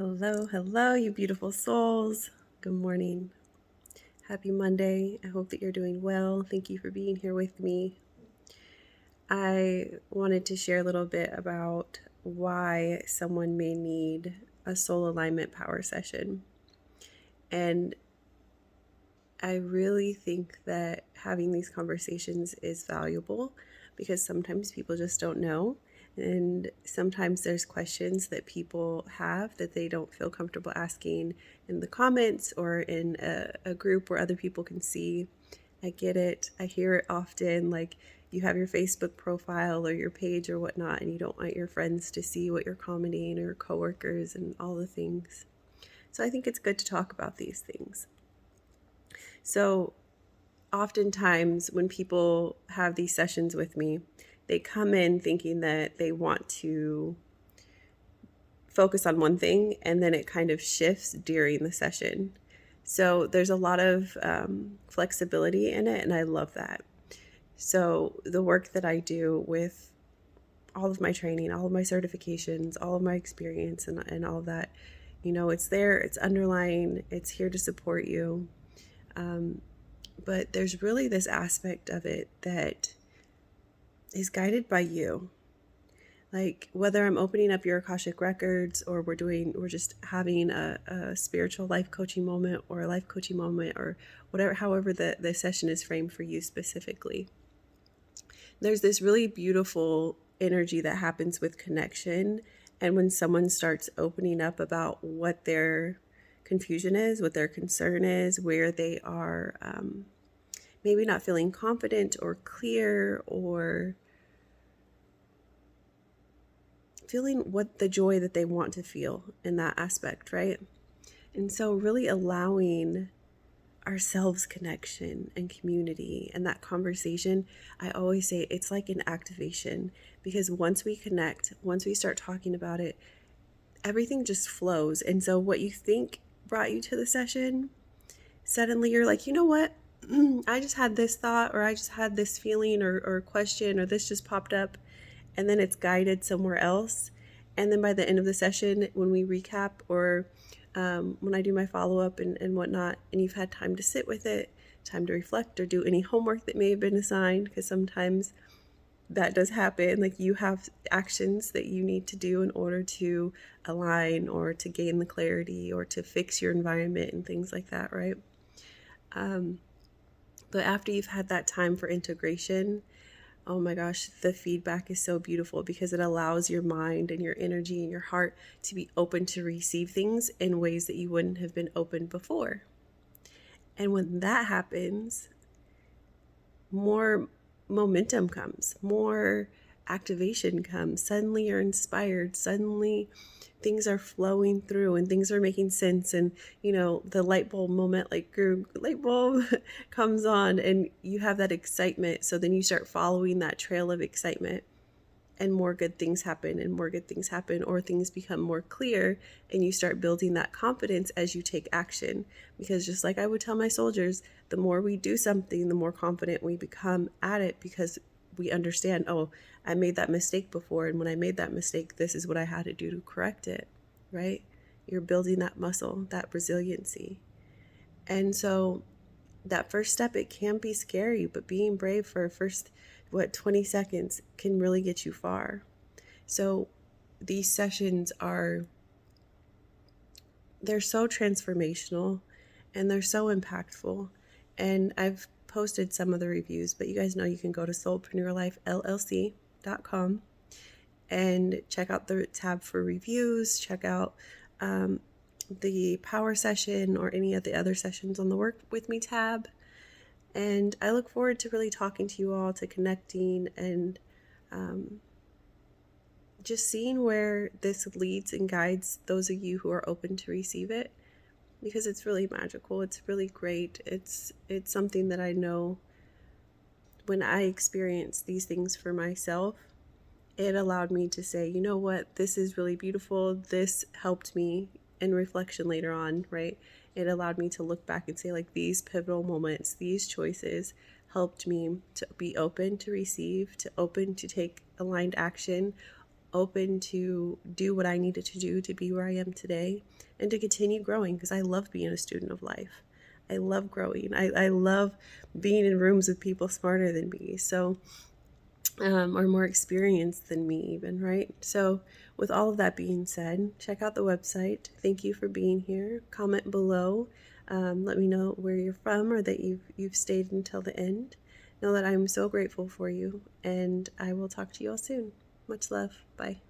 Hello, hello, you beautiful souls. Good morning. Happy Monday. I hope that you're doing well. Thank you for being here with me. I wanted to share a little bit about why someone may need a soul alignment power session. And I really think that having these conversations is valuable because sometimes people just don't know. And sometimes there's questions that people have that they don't feel comfortable asking in the comments or in a group where other people can see. I get it. I hear it often. Like you have your Facebook profile or your page or whatnot, and you don't want your friends to see what you're commenting or your coworkers and all the things. So I think it's good to talk about these things. So oftentimes when people have these sessions with me, they come in thinking that they want to focus on one thing and then it kind of shifts during the session. So there's a lot of flexibility in it, and I love that. So the work that I do with all of my training, all of my certifications, all of my experience and all of that, it's there, it's underlying, it's here to support you. But there's really this aspect of it that is guided by you. Like whether I'm opening up your Akashic records or we're just having a spiritual life coaching moment or a life coaching moment or whatever, however the session is framed for you specifically. There's this really beautiful energy that happens with connection. And when someone starts opening up about what their confusion is, what their concern is, where they are maybe not feeling confident or clear or feeling what the joy that they want to feel in that aspect, right? And so really allowing ourselves connection and community and that conversation, I always say it's like an activation, because once we connect, once we start talking about it, everything just flows. And so what you think brought you to the session, suddenly you're like, you know what? I just had this thought, or I just had this feeling or question, or this just popped up, and then it's guided somewhere else. And then by the end of the session, when we recap or when I do my follow-up and whatnot, and you've had time to sit with it, time to reflect or do any homework that may have been assigned, because sometimes that does happen. Like you have actions that you need to do in order to align or to gain the clarity or to fix your environment and things like that, right? But after you've had that time for integration, oh my gosh, the feedback is so beautiful because it allows your mind and your energy and your heart to be open to receive things in ways that you wouldn't have been open before. And when that happens, more momentum comes, more activation comes. Suddenly you're inspired. Suddenly things are flowing through and things are making sense. And, the light bulb moment, like your light bulb comes on and you have that excitement. So then you start following that trail of excitement and more good things happen and more good things happen, or things become more clear and you start building that confidence as you take action. Because just like I would tell my soldiers, the more we do something, the more confident we become at it, because we understand, oh, I made that mistake before, and when I made that mistake, this is what I had to do to correct it, right? You're building that muscle, that resiliency. And so that first step, it can be scary, but being brave for first 20 seconds can really get you far. So these sessions they're so transformational and they're so impactful. And I've posted some of the reviews, but you guys know you can go to soulpreneurlifellc.com and check out the tab for reviews, check out the power session or any of the other sessions on the Work With Me tab. And I look forward to really talking to you all, to connecting, and just seeing where this leads and guides those of you who are open to receive it, because it's really magical. It's really great. It's something that I know when I experienced these things for myself, it allowed me to say, you know what, this is really beautiful. This helped me in reflection later on, right? It allowed me to look back and say, like, these pivotal moments, these choices helped me to be open to receive, to open to take aligned action, open to do what I needed to do to be where I am today and to continue growing, because I love being a student of life. I love growing. I love being in rooms with people smarter than me. So or more experienced than me, even, right? So, with all of that being said, check out the website. Thank you for being here. Comment below. Let me know where you're from or that you've stayed until the end. Know that I'm so grateful for you, and I will talk to you all soon. Much love. Bye.